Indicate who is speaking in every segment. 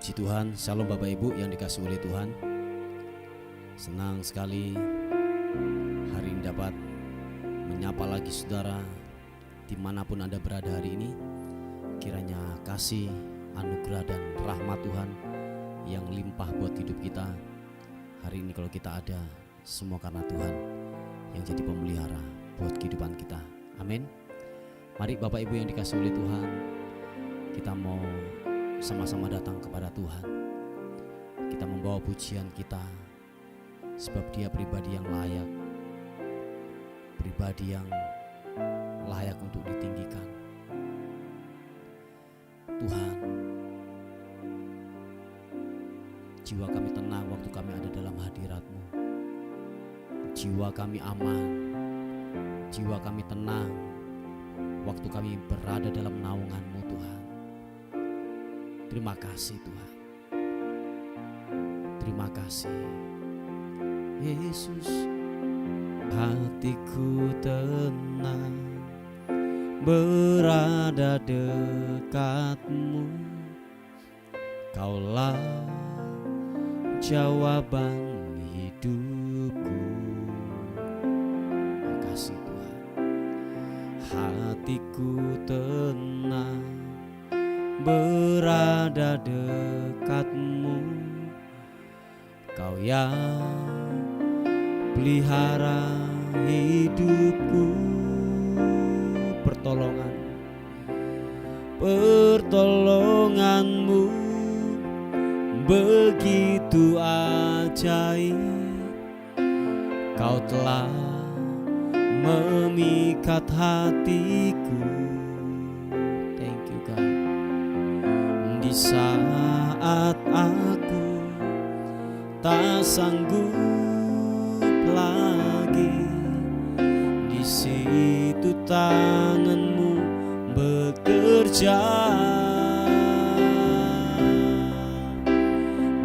Speaker 1: Puji Tuhan, Shalom Bapak Ibu yang dikasihi oleh Tuhan. Senang sekali hari ini dapat menyapa lagi saudara dimanapun Anda berada hari ini. Kiranya kasih, anugerah dan rahmat Tuhan yang limpah buat hidup kita. Hari ini kalau kita ada, semua karena Tuhan yang jadi pemelihara buat kehidupan kita. Amin. Mari Bapak Ibu yang dikasihi oleh Tuhan, kita mau sama-sama datang kepada Tuhan. Kita membawa pujian kita, sebab Dia pribadi yang layak, pribadi yang layak untuk ditinggikan. Tuhan, jiwa kami tenang waktu kami ada dalam hadirat-Mu. Jiwa kami aman, jiwa kami tenang waktu kami berada dalam naungan-Mu Tuhan. Terima kasih Tuhan. Terima kasih Yesus. Hatiku tenang berada dekat-Mu. Kaulah jawaban hidupku. Terima kasih Tuhan. Hatiku tenang berada dekat-Mu. Kau yang pelihara hidupku. Pertolongan-Mu begitu ajaib. Kau telah memikat hatiku. Thank you God. Di saat aku tak sanggup lagi, di situ tangan-Mu bekerja.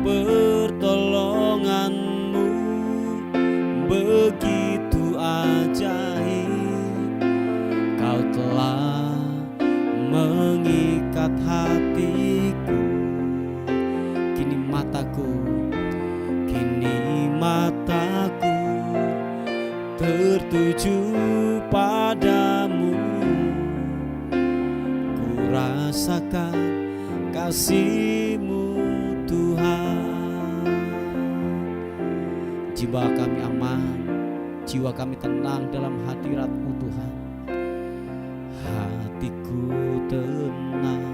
Speaker 1: Pertolongan-Mu begitu ajaib. Kau telah mengikat hatiku. Kini mataku tertuju padamu. Ku rasakan kasih-Mu Tuhan. Jiwa kami aman, jiwa kami tenang dalam hadirat-Mu Tuhan. Hatiku tenang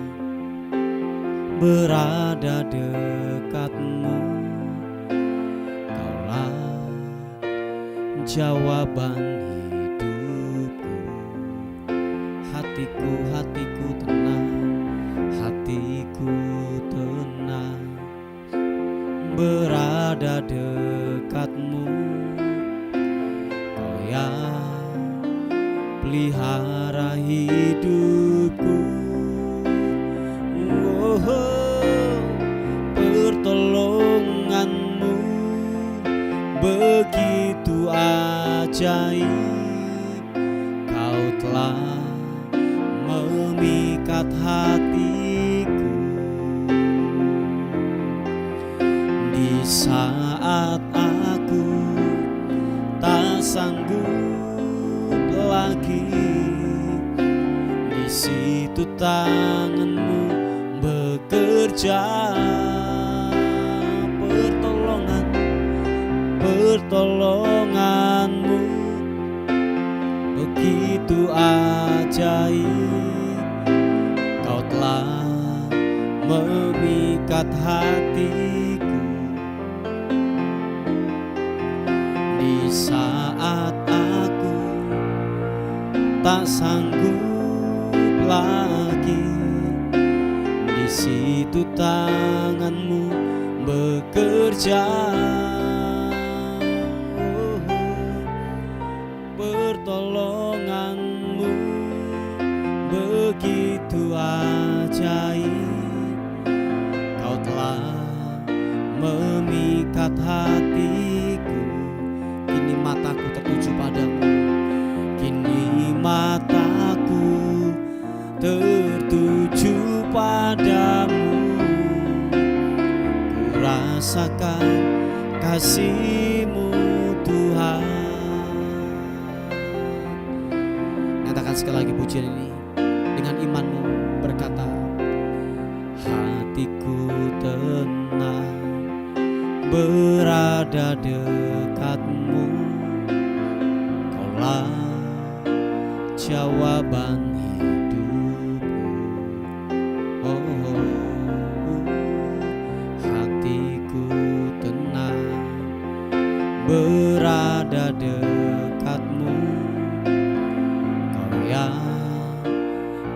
Speaker 1: berada dekat-Mu. Kaulah jawaban hidupku. Hatiku tenang, hatiku tenang berada dekat-Mu. Kau yang pelihara hidupku. Pertolongan-Mu begitu ajaib. Kau telah memikat hatiku. Di saat aku tak sanggup lagi, di situ tangan-Mu bekerja. Pertolongan-Mu begitu ajaib. Kau telah memikat hatiku. Di saat aku tak sanggup lagi, di situ tangan-Mu bekerja. Pertolongan-Mu begitu ajaib. Kau telah memikat hatiku. Kini mataku tertuju padamu. Kini mataku tertuju padamu. rasakan kasih-Mu Tuhan. Nyatakan sekali lagi pujian ini dengan imanmu, berkata, hatiku tenang berada dekat-Mu, Kaulah jawaban hidupku. Oh, hatiku tenang berada dekat-Mu, Kau yang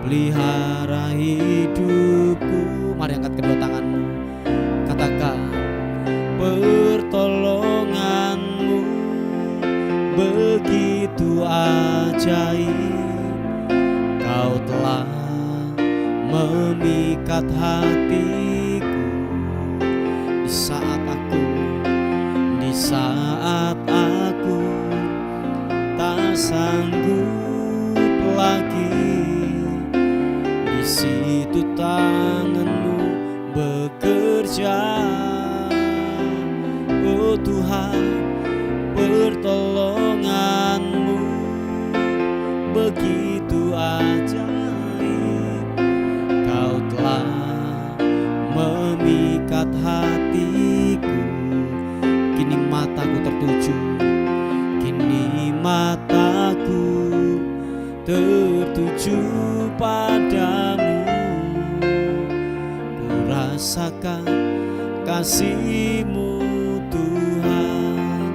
Speaker 1: pelihara hidupku. Mari angkat kedua tanganmu, katakan, pertolongan-Mu begitu ajaib, Kau telah memikat hatiku. Di saat aku tak sanggup lagi, di situ tangan-Mu bekerja. Oh Tuhan, pertolongan-Mu begitu ajaib, Kau telah memikat hatiku. Kini mataku tertuju, kini mataku tertuju padamu. Ku rasakan kasih-Mu Tuhan,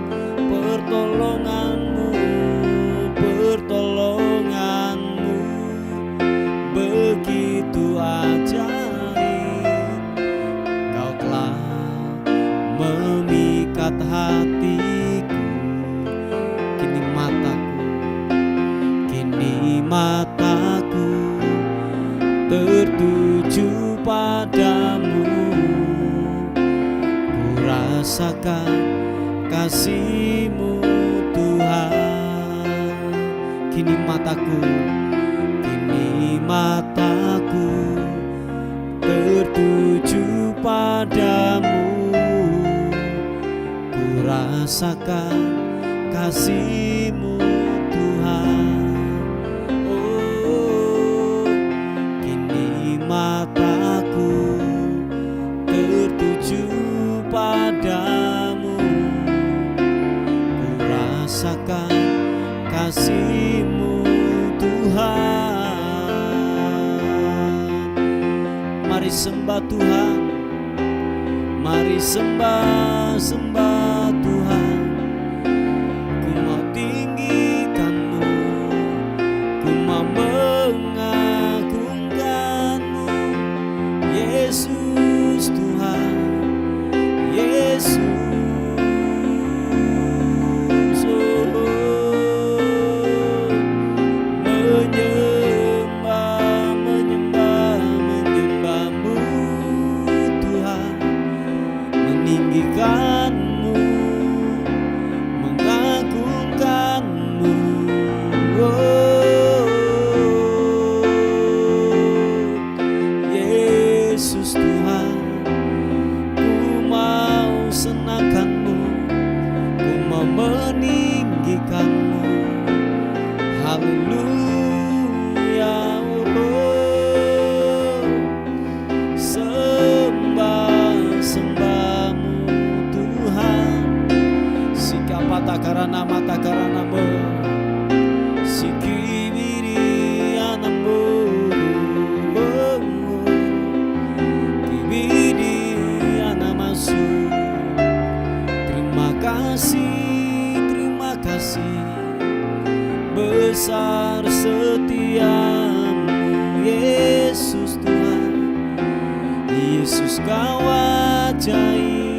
Speaker 1: pertolongan-Mu begitu ajaib, Kau telah memikat hatiku. Kini mataku tertuju padamu. Ku rasakan kasih-Mu Tuhan. Kini mataku tertuju padamu. Ku rasakan kasih-Mu Tuhan. Oh, kini mataku tertuju padamu. Ku rasakan kasih-Mu Tuhan. Mari sembah Tuhan, mari sembah Tuhan. Ku mau tinggikan-Mu, ku mau mengagungkan-Mu, Yesus Tuhan, Yesus. Terima kasih besar setiamu, Yesus Tuhan, Yesus Kau ajaib.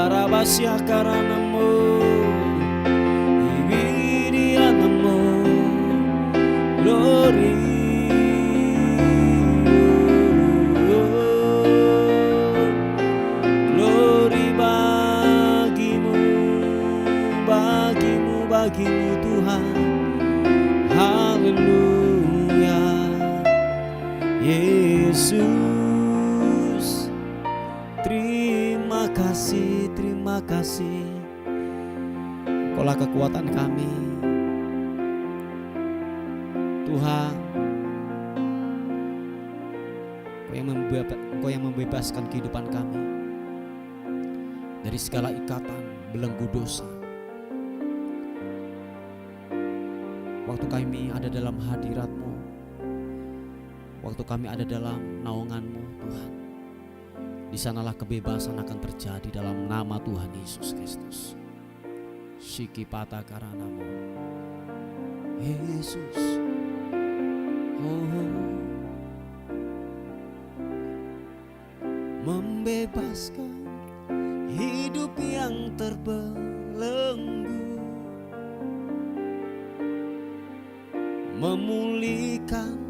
Speaker 1: Rabasia karanamu, ibirianamu, glory. bagimu Tuhan. Haleluya Yesus, terima kasih, terima kasih. Engkaulah kekuatan kami Tuhan. Engkau yang membebaskan kehidupan kami dari segala ikatan belenggu dosa. Waktu kami ada dalam hadirat-Mu, waktu kami ada dalam naungan-Mu Tuhan, di sanalah kebebasan akan terjadi dalam nama Tuhan Yesus Kristus. Shiki pata karanamu Yesus. Membebaskan hidup yang terbelenggu, memulihkan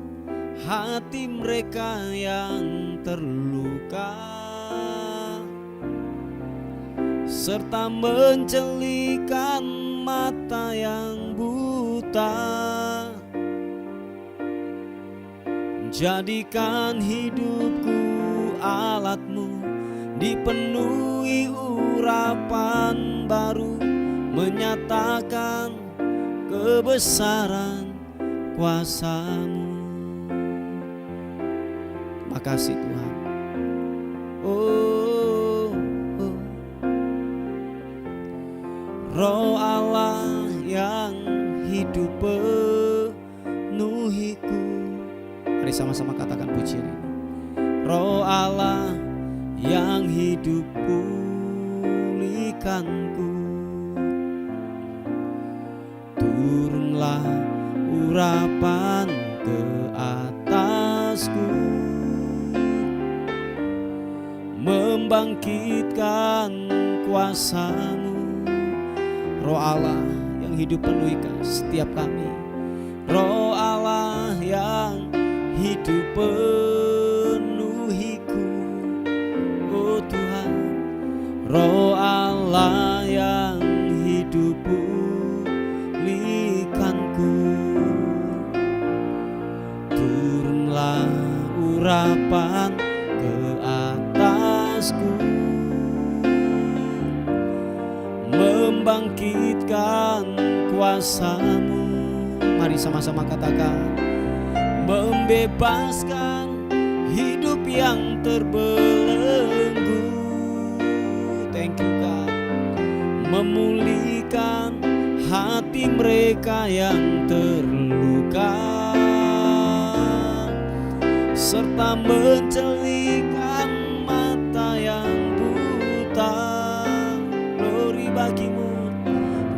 Speaker 1: hati mereka yang terluka, serta mencelikan mata yang buta. Jadikan hidupku alat-Mu, dipenuhi urapan baru, menyatakan kebesaran kuasa-Mu. Terima kasih Tuhan. Roh Allah yang hidup penuhiku. Mari sama-sama katakan pujian ini. Roh Allah yang hidup pulihkanku. Turunlah urapan ke atasku, membangkitkan kuasa-Mu. Roh Allah yang hidup penuhikan setiap kami. Roh Allah yang hidup penuhiku, oh Tuhan. Roh Allah yang hidup pulihkanku. Turunlah urapan ke atasku, membangkitkan kuasa-Mu. Mari sama-sama katakan. Membebaskan hidup yang terbelenggu. Thank you God. Memulihkan hati mereka yang terluka, serta mencelikan mata yang buta. Glory bagimu.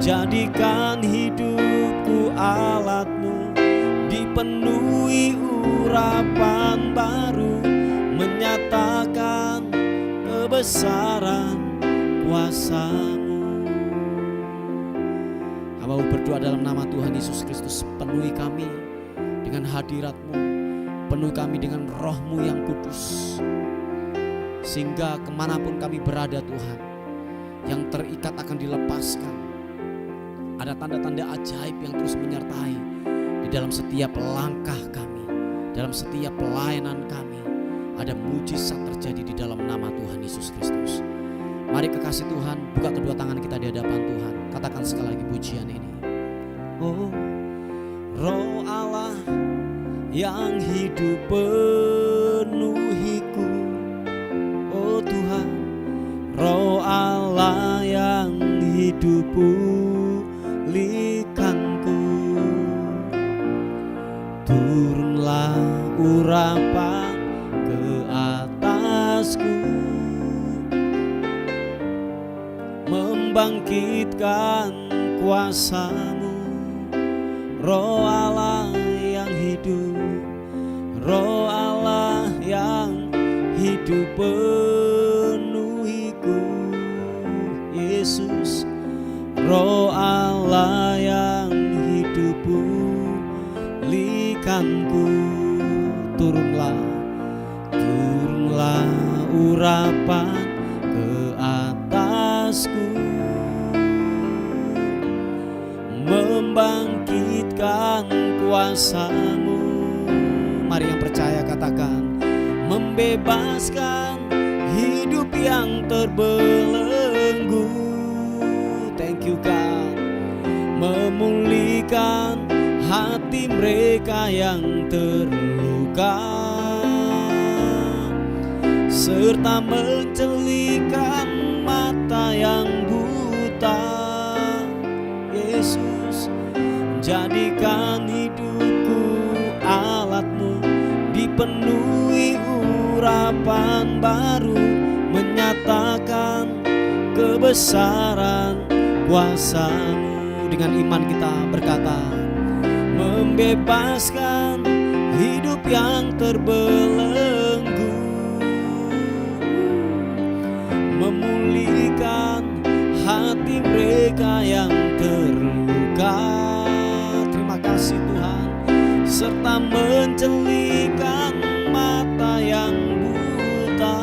Speaker 1: Jadikan hidupku alat-Mu, dipenuhi urapan baru, menyatakan kebesaran kuasa-Mu. Hamba berdoa dalam nama Tuhan Yesus Kristus, penuhi kami dengan hadirat-Mu, penuhi kami dengan Roh-Mu yang kudus, sehingga kemanapun kami berada Tuhan, yang terikat akan dilepaskan. Ada tanda-tanda ajaib yang terus menyertai di dalam setiap langkah kami, dalam setiap pelayanan kami. Ada mujizat terjadi di dalam nama Tuhan Yesus Kristus. Mari kekasih Tuhan, buka kedua tangan kita di hadapan Tuhan. Katakan sekali lagi pujian ini. Oh, Roh Allah yang hidup penuhiku, oh Tuhan. Roh Allah yang hidup pulihkanku. Turunlah urapan ke atasku, membangkitkan kuasa-Mu. Roh Allah yang hidup, Roh Allah yang hidup penuhiku, Yesus. Roh Allah yang hidup pulihkanku. Turunlah urapan ke atasku, membangkitkan kuasa-Mu. Mari yang percaya katakan, membebaskan hidup yang terbelenggu. Thank you God. Memulihkan hati mereka yang terluka, serta mencelikan mata yang buta. Yesus, jadikan hidupku alat-Mu, dipenuhi urapan baru, menyatakan kebesaran kuasa-Mu. Dengan iman kita berkata, membebaskan hidup yang terbelenggu, memulihkan hati mereka yang terluka. Terima kasih Tuhan. Serta mencelikan mata yang buta.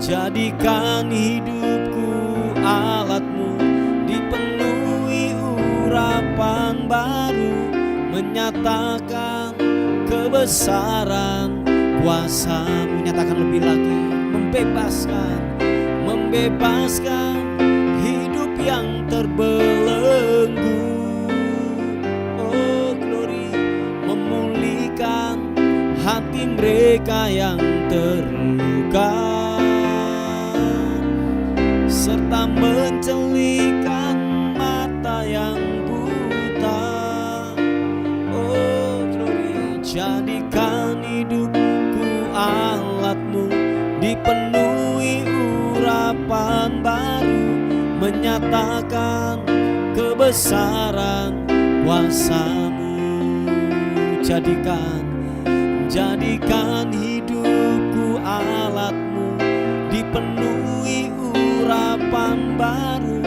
Speaker 1: Jadikan hidupku alat-Mu, dipenuhi urapan baru, menyatakan kebesaran kuasa-Mu. Nyatakan lebih lagi, membebaskan hidup yang terbelenggu. Oh glory, memulihkan hati mereka yang terluka, serta mencelikan mata yang buta. Oh glory, jadikan hidupku alat-Mu, dipenuhi urapan baru, menyatakan kebesaran kuasa-Mu. Jadikan hidupku alat-Mu, dipenuhi urapan baru,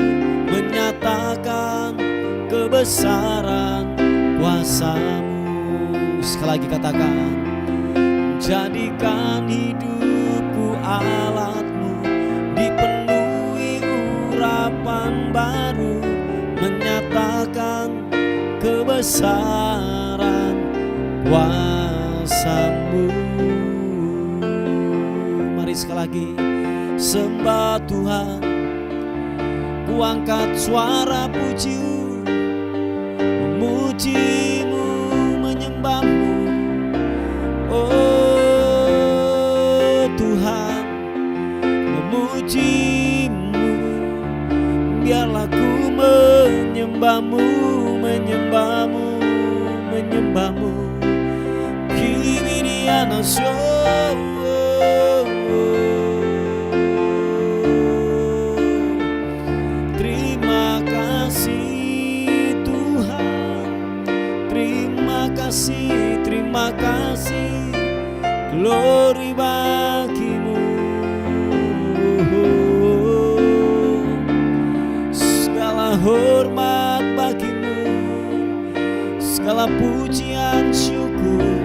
Speaker 1: menyatakan kebesaran kuasa-Mu. Sekali lagi katakan, jadikan hidupku alat-Mu, dipenuhi urapan baru, menyatakan kebesaran kuasa-Mu. Mari sekali lagi sembah Tuhan, ku angkat suara puji, memuji-Mu, menyembah-Mu. Oh Tuhan, memuji-Mu, biarlah ku menyembah-Mu, menyembah-Mu, menyembah-Mu. Kibiriana terima kasih Tuhan, terima kasih, glory bagi-Mu. Segala hormat bagi-Mu, segala pujian syukur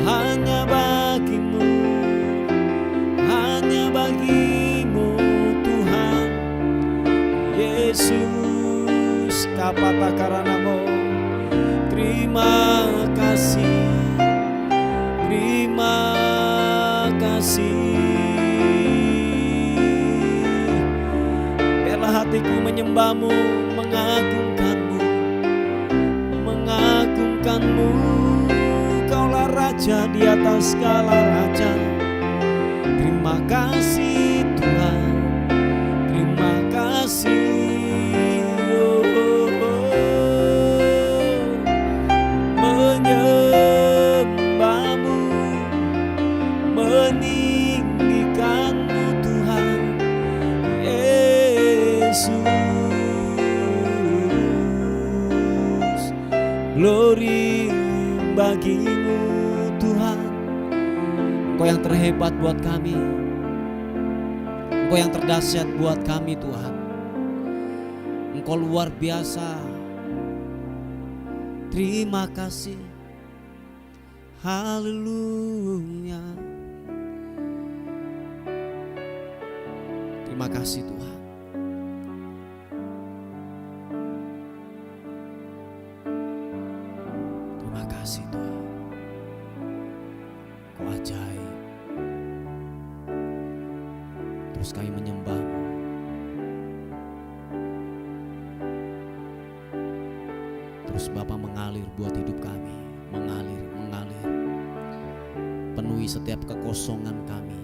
Speaker 1: hanya bagi-Mu, hanya bagi-Mu Tuhan Yesus. Kapata karanamo, terima kasih, terima kasih. Biarlah hatiku menyembah-Mu, mengagungkan-Mu, mengagungkan-Mu. Kaulah Raja di atas segala raja. Terima kasih Tuhan, terima kasih. Menyembah-Mu, meninggikan-Mu Tuhan Yesus. Glory bagi-Mu Tuhan. Engkau yang terhebat buat kami, Engkau yang terdahsyat buat kami Tuhan. Engkau luar biasa. Terima kasih, haleluya. Terima kasih Tuhan. kasih Tuhan, Kau ajaib. Terus kami menyembah-Mu. Terus Bapa mengalir buat hidup kami, mengalir. Penuhi setiap kekosongan kami,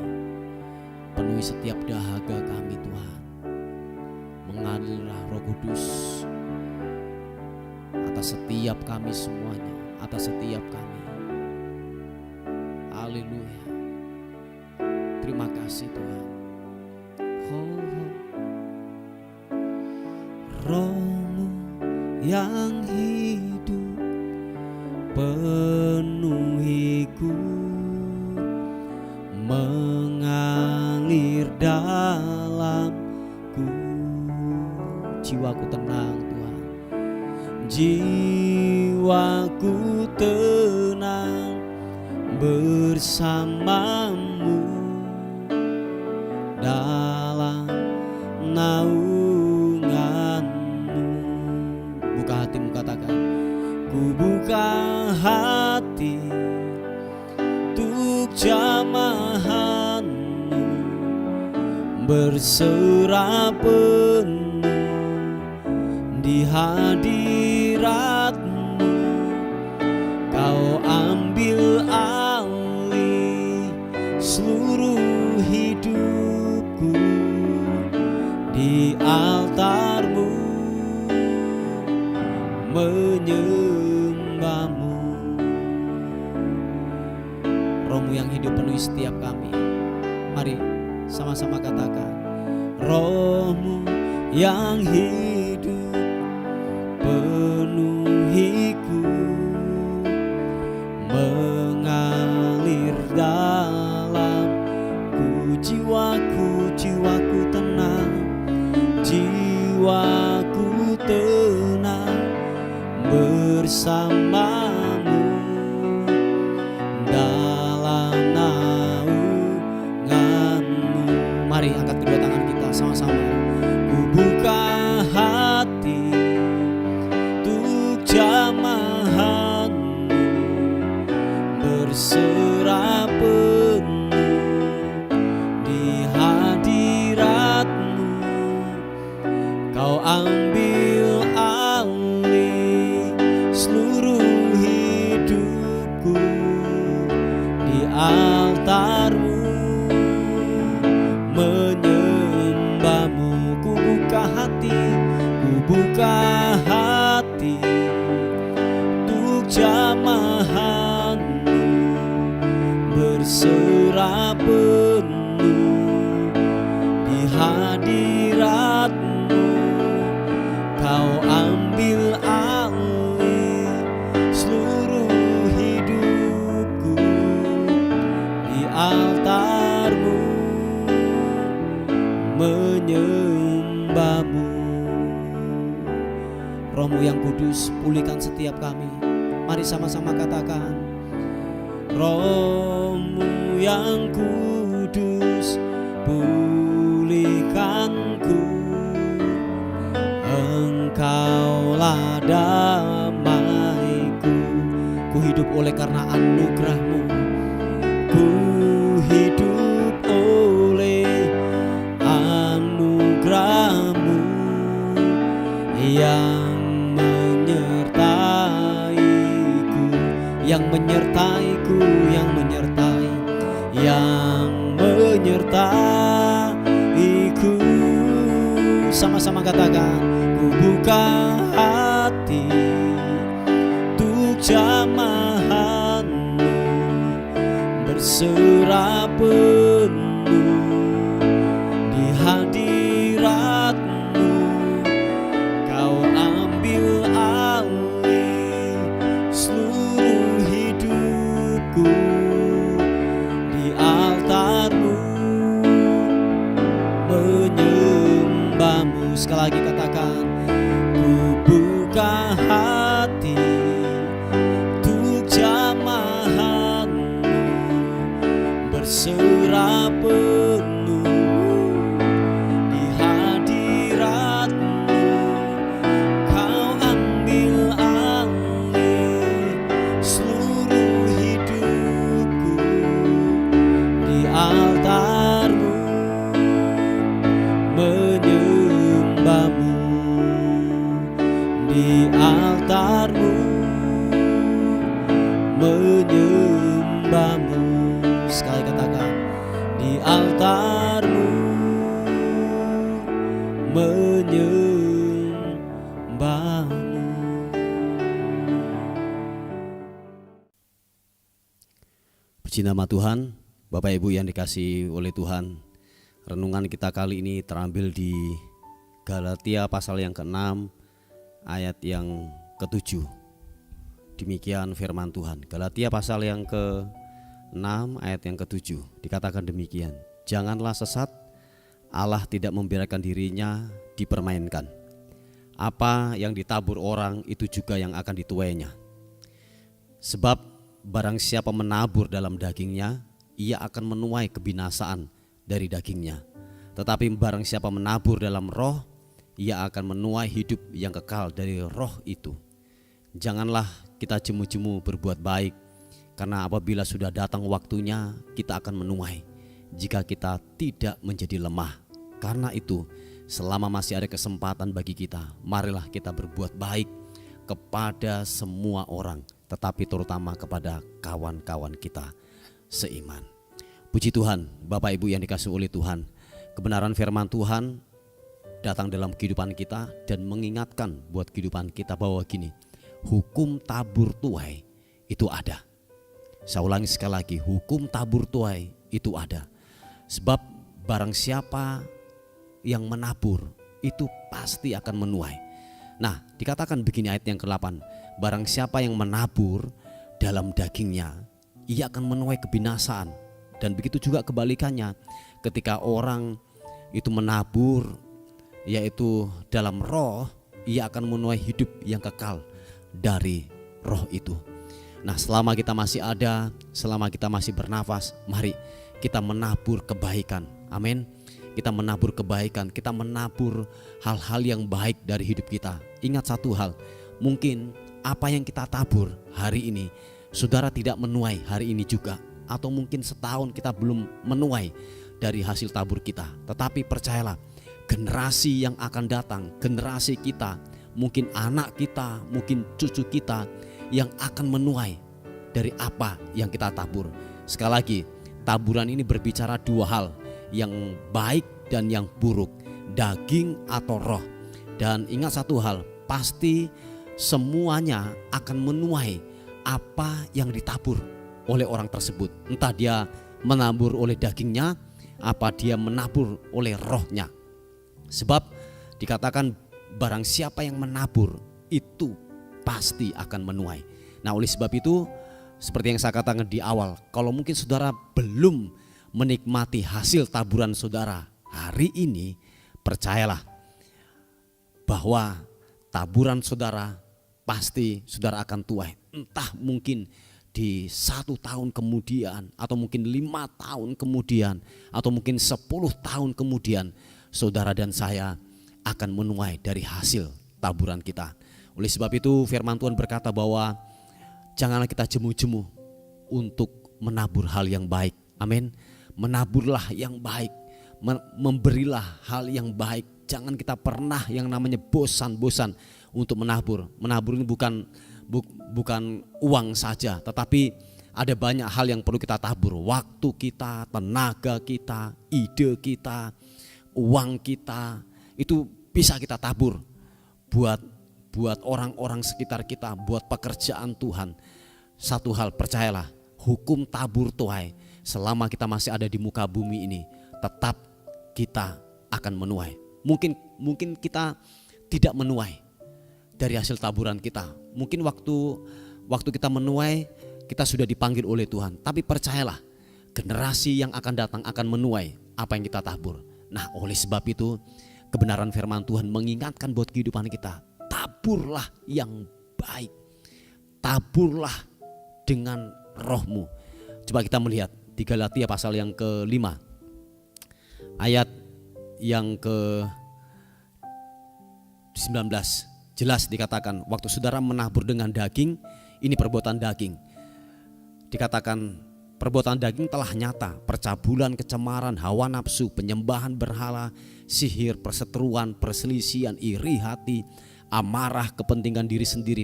Speaker 1: penuhi setiap dahaga kami Tuhan. Mengalirlah Roh Kudus atas setiap kami semuanya, atas setiap kami. Haleluya. Terima kasih Tuhan. Roh-Mu yang hidup penuhiku, mengalir dalamku. Jiwaku tenang Tuhan, jiwaku tenang bersama-Mu dalam naungan-Mu. Buka hatimu, katakan, ku buka hati untuk jamahan-Mu, berserah penuh di hadirat-Mu. Kau ambil alih seluruh hidupku di altar-Mu, menyembah-Mu. Roh-Mu yang hidup penuhi setiap kami. Mari sama-sama katakan, Roh-Mu yang hidup penuhiku, mengalir dalamku. Jiwaku tenang, jiwaku tenang bersama-Mu dalam naungan-Mu. Mari angkat kedua tangan kita sama-sama. Ku buka hati untuk jamahan-Mu, berserah penuh di hadirat-Mu. Kau ambil alih seluruh hidupku di altar-Mu, menyembah-Mu. Ku buka hati untuk jamahan-Mu, berserah penuh di hadirat-Mu. Kau ambil alih seluruh hidupku di altar-Mu, menyembah-Mu. Roh-Mu yang kudus, pulihkan setiap kami. Mari sama-sama katakan, Roh-Mu yang kudus, pulihkanku. Engkaulah damaiku. Ku hidup oleh karena anugerah-Mu. Ku hidup oleh anugerah-Mu yang menyertaiku, yang menyertaiku, yang menyertaiku. Sama-sama katakan, ku buka hati untuk jamahan-Mu, berserah penuh di hadirat-Mu. Kau ambil alih seluruh hidupku di altar-Mu, menyembah-Mu. Sekali lagi katakan, ku buka hati untuk jamahan-Mu, berserah Puji nama Tuhan, Bapak Ibu yang dikasihi oleh Tuhan. Renungan kita kali ini terambil di Galatia pasal yang ke-6 ayat yang ke-7. Demikian firman Tuhan. Galatia pasal yang ke-6 ayat yang ke-7 dikatakan demikian. Janganlah sesat, Allah tidak membiarkan dirinya dipermainkan. Apa yang ditabur orang itu juga yang akan dituainya. Sebab barang siapa menabur dalam dagingnya, ia akan menuai kebinasaan dari dagingnya. Tetapi barang siapa menabur dalam roh, ia akan menuai hidup yang kekal dari roh itu. Janganlah kita jemu-jemu berbuat baik, karena apabila sudah datang waktunya, kita akan menuai jika kita tidak menjadi lemah. Karena itu, selama masih ada kesempatan bagi kita, marilah kita berbuat baik kepada semua orang, tetapi terutama kepada kawan-kawan kita seiman. Puji Tuhan, Bapak Ibu yang dikasihi oleh Tuhan, kebenaran firman Tuhan datang dalam kehidupan kita dan mengingatkan buat kehidupan kita bahwa gini, hukum tabur tuai itu ada. Saya ulangi sekali lagi, hukum tabur tuai itu ada. Sebab barang siapa yang menabur itu pasti akan menuai. Nah, dikatakan begini ayat yang ke-8, barang siapa yang menabur dalam dagingnya, ia akan menuai kebinasaan. Dan begitu juga kebalikannya, ketika orang itu menabur yaitu dalam roh, ia akan menuai hidup yang kekal dari roh itu. Nah, selama kita masih ada, selama kita masih bernafas, mari kita menabur kebaikan. Amin. Kita menabur kebaikan, kita menabur hal-hal yang baik dari hidup kita. Ingat satu hal, mungkin apa yang kita tabur hari ini, saudara tidak menuai hari ini juga. Atau mungkin setahun kita belum menuai dari hasil tabur kita. Tetapi percayalah, generasi yang akan datang, generasi kita, mungkin anak kita, mungkin cucu kita yang akan menuai dari apa yang kita tabur. Sekali lagi, taburan ini berbicara dua hal, yang baik dan yang buruk, daging atau roh. Dan ingat satu hal, pasti semuanya akan menuai apa yang ditabur oleh orang tersebut. Entah dia menabur oleh dagingnya, apa dia menabur oleh rohnya. Sebab dikatakan barang siapa yang menabur itu pasti akan menuai. Nah, oleh sebab itu, seperti yang saya katakan di awal, kalau mungkin saudara belum menikmati hasil taburan saudara hari ini, percayalah bahwa taburan saudara pasti saudara akan tuai. Entah mungkin di 1 tahun kemudian, atau mungkin 5 tahun kemudian, atau mungkin 10 tahun kemudian, saudara dan saya akan menuai dari hasil taburan kita. Oleh sebab itu firman Tuhan berkata bahwa janganlah kita jemu-jemu untuk menabur hal yang baik. Amin. Menaburlah yang baik, memberilah hal yang baik. Jangan kita pernah yang namanya bosan-bosan untuk menabur. Menabur ini bukan uang saja, tetapi ada banyak hal yang perlu kita tabur. Waktu kita, tenaga kita, ide kita, uang kita, itu bisa kita tabur buat orang-orang sekitar kita, buat pekerjaan Tuhan. Satu hal, percayalah, hukum tabur tuai, selama kita masih ada di muka bumi ini, tetap kita akan menuai. Mungkin kita tidak menuai dari hasil taburan kita. Mungkin waktu kita menuai, kita sudah dipanggil oleh Tuhan. Tapi percayalah, generasi yang akan datang akan menuai apa yang kita tabur. Nah, oleh sebab itu, kebenaran firman Tuhan mengingatkan buat kehidupan kita, taburlah yang baik, taburlah dengan rohmu. Coba kita melihat di Galatia pasal yang ke-5 ayat yang ke-19, jelas dikatakan, waktu saudara menabur dengan daging, ini perbuatan daging. Dikatakan perbuatan daging telah nyata, percabulan, kecemaran, hawa nafsu, penyembahan berhala, sihir, perseteruan, perselisihan, iri hati, amarah, kepentingan diri sendiri,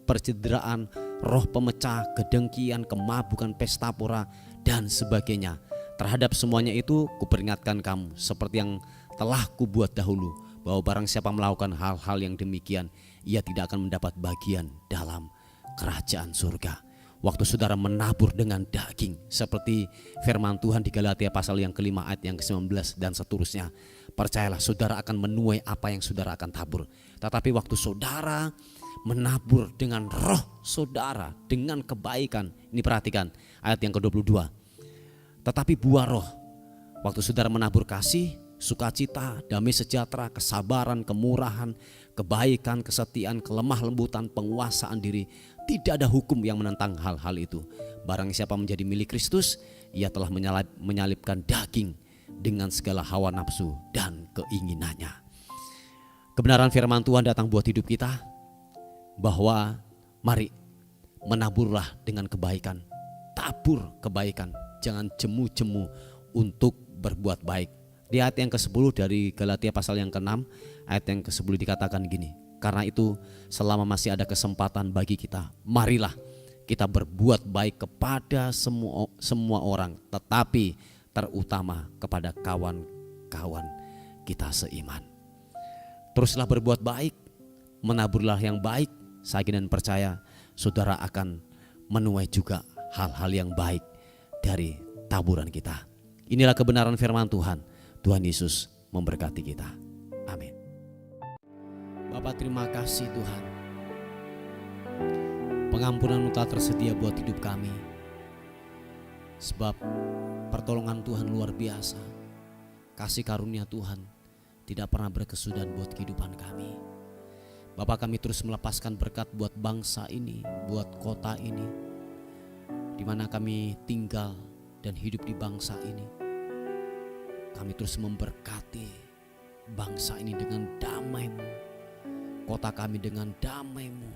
Speaker 1: percederaan, roh pemecah, kedengkian, kemabukan, pesta pora, dan sebagainya. Terhadap semuanya itu kuperingatkan kamu, seperti yang telah kubuat dahulu, bahwa barang siapa melakukan hal-hal yang demikian, ia tidak akan mendapat bagian dalam kerajaan surga. waktu saudara menabur dengan daging, seperti firman Tuhan di Galatia pasal yang ke-5 ayat yang ke-19 dan seterusnya. Percayalah, saudara akan menuai apa yang saudara akan tabur. Tetapi waktu saudara menabur dengan roh saudara, dengan kebaikan, ini perhatikan ayat yang ke-22. Tetapi buah roh, waktu saudara menabur kasih, sukacita, damai sejahtera, kesabaran, kemurahan, kebaikan, kesetiaan, kelemah lembutan, penguasaan diri, tidak ada hukum yang menentang hal-hal itu. Barang siapa menjadi milik Kristus, ia telah menyalibkan daging dengan segala hawa nafsu dan keinginannya. Kebenaran firman Tuhan datang buat hidup kita, bahwa mari menaburlah dengan kebaikan, tabur kebaikan, jangan jemu-jemu untuk berbuat baik. Di ayat yang ke-10 dari Galatia pasal yang ke-6 ayat yang ke-10 dikatakan gini, karena itu selama masih ada kesempatan bagi kita, marilah kita berbuat baik kepada semua orang, tetapi terutama kepada kawan-kawan kita seiman. Teruslah berbuat baik, menaburlah yang baik. Saya dan percaya saudara akan menuai juga hal-hal yang baik dari taburan kita. Inilah kebenaran firman Tuhan. Tuhan Yesus memberkati kita. Amin. Bapak, terima kasih Tuhan. Pengampunan telah tersedia buat hidup kami. Sebab pertolongan Tuhan luar biasa. Kasih karunia Tuhan tidak pernah berkesudahan buat kehidupan kami. Bapak, kami terus melepaskan berkat buat bangsa ini, buat kota ini, di mana kami tinggal dan hidup di bangsa ini. Kami terus memberkati bangsa ini dengan damai-Mu, kota kami dengan damai-Mu.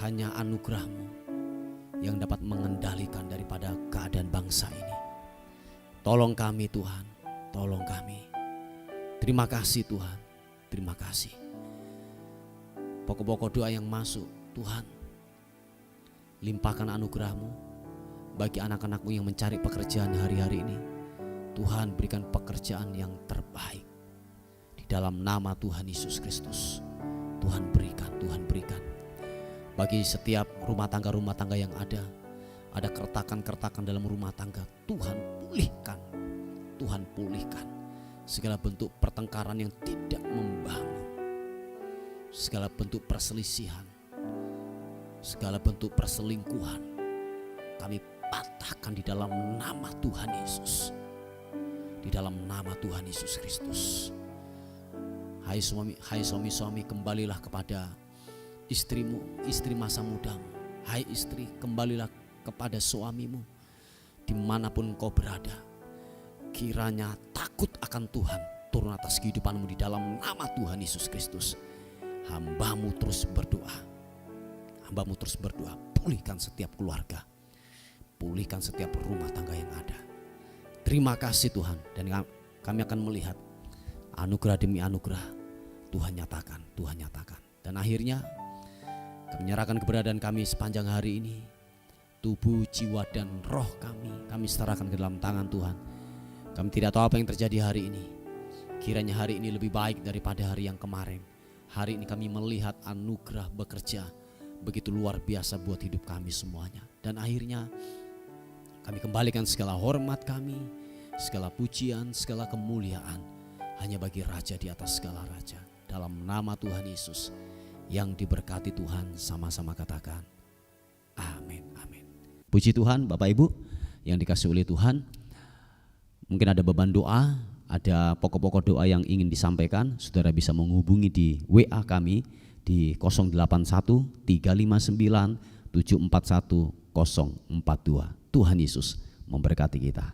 Speaker 1: Hanya anugerah-Mu yang dapat mengendalikan daripada keadaan bangsa ini. Tolong kami Tuhan, tolong kami. Terima kasih Tuhan, terima kasih. Pokok-pokok doa yang masuk, Tuhan, limpahkan anugerah-Mu bagi anak-anak-Mu yang mencari pekerjaan hari-hari ini. Tuhan, berikan pekerjaan yang terbaik di dalam nama Tuhan Yesus Kristus. Tuhan berikan, Tuhan berikan. Bagi setiap rumah tangga yang ada keretakan-keretakan dalam rumah tangga, Tuhan pulihkan. Tuhan pulihkan segala bentuk pertengkaran yang tidak membangun, segala bentuk perselisihan, segala bentuk perselingkuhan. Kami patahkan di dalam nama Tuhan Yesus. Di dalam nama Tuhan Yesus Kristus. Hai suami-suami, kembalilah kepada istrimu, istri masa mudamu. Hai istri, kembalilah kepada suamimu dimanapun kau berada. Kiranya takut akan Tuhan turun atas kehidupanmu di dalam nama Tuhan Yesus Kristus. Hambamu terus berdoa. Hambamu terus berdoa, pulihkan setiap keluarga, pulihkan setiap rumah tangga yang ada. Terima kasih Tuhan, dan kami akan melihat anugerah demi anugerah Tuhan nyatakan, Tuhan nyatakan. Dan akhirnya kami menyerahkan keberadaan kami sepanjang hari ini. Tubuh, jiwa, dan roh kami serahkan ke dalam tangan Tuhan. Kami tidak tahu apa yang terjadi hari ini. Kiranya hari ini lebih baik daripada hari yang kemarin. Hari ini kami melihat anugerah bekerja begitu luar biasa buat hidup kami semuanya. Dan akhirnya kami kembalikan segala hormat kami, segala pujian, segala kemuliaan hanya bagi Raja di atas segala raja. Dalam nama Tuhan Yesus yang diberkati Tuhan, sama-sama katakan amin, amin. Puji Tuhan Bapak Ibu yang dikasihi oleh Tuhan. Mungkin ada beban doa, ada pokok-pokok doa yang ingin disampaikan, saudara bisa menghubungi di WA kami di 081 359 741 042. Tuhan Yesus memberkati kita.